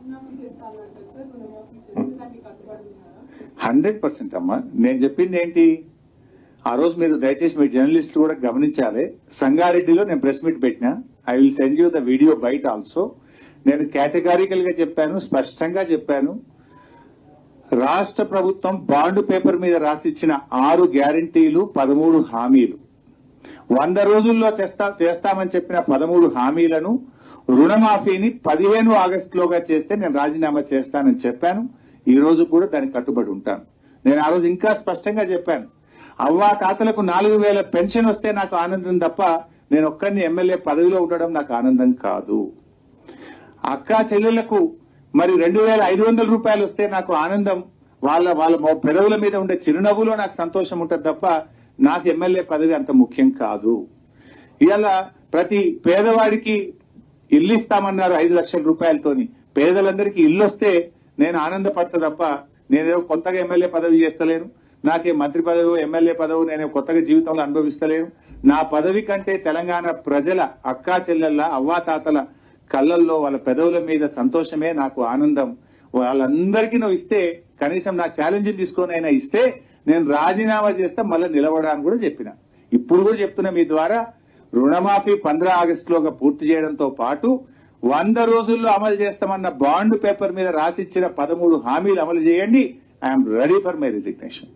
100% అమ్మా. నేను చెప్పింది ఏంటి, ఆ రోజు మీరు దయచేసి మీ జర్నలిస్టులు కూడా గమనించాలి. సంగారెడ్డిలో నేను ప్రెస్ మీట్ పెట్టినా. I will send you the video byte also. నేను కేటగారికల్ గా చెప్పాను, స్పష్టంగా చెప్పాను. రాష్ట్ర ప్రభుత్వం బాండ్ పేపర్ మీద రాసిచ్చిన 6 గ్యారంటీలు, 13 హామీలు, 100 రోజుల్లో చేస్తామని చెప్పిన 13 హామీలను, రుణమాఫీని 15 ఆగస్టులోగా చేస్తే నేను రాజీనామా చేస్తానని చెప్పాను. ఈ రోజు కూడా దానికి కట్టుబడి ఉంటాను. నేను ఆ రోజు ఇంకా స్పష్టంగా చెప్పాను, అవ్వా తాతలకు 4000 పెన్షన్ వస్తే నాకు ఆనందం తప్ప నేను ఒక్కరిని ఎమ్మెల్యే పదవిలో ఉండడం నాకు ఆనందం కాదు. అక్కా చెల్లెళ్లకు మరి 2500 రూపాయలు వస్తే నాకు ఆనందం, వాళ్ళ పెదవుల మీద ఉండే చిరునవ్వులో నాకు సంతోషం ఉంటుంది తప్ప నాకు ఎమ్మెల్యే పదవి అంత ముఖ్యం కాదు. ఇవాళ ప్రతి పేదవాడికి ఇల్లు ఇస్తామన్నారు 5 లక్షల రూపాయలతోని. పేదలందరికీ ఇల్లు వస్తే నేను ఆనందపడతా తప్ప నేనేదో కొత్తగా ఎమ్మెల్యే పదవి చేస్తలేను. నాకే మంత్రి పదవి, ఎమ్మెల్యే పదవి నేను కొత్తగా జీవితంలో అనుభవిస్తలేను. నా పదవి కంటే తెలంగాణ ప్రజల అక్కా చెల్లెళ్ళ అవ్వాతాతల కళ్ళల్లో వాళ్ళ పెదవుల మీద సంతోషమే నాకు ఆనందం. వాళ్ళందరికీ నువ్వు ఇస్తే, కనీసం నా ఛాలెంజ్ తీసుకొని అయినా ఇస్తే నేను రాజీనామా చేస్తా, మళ్ళీ నిలబడాలని కూడా చెప్పిన. ఇప్పుడు కూడా చెప్తున్నా మీ ద్వారా, రుణమాఫీ 15 ఆగస్టులోగా పూర్తి చేయడంతో పాటు 100 రోజుల్లో అమలు చేస్తామన్న బాండ్ పేపర్ మీద రాసిచ్చిన 13 హామీలు అమలు చేయండి. I'm ready for my resignation.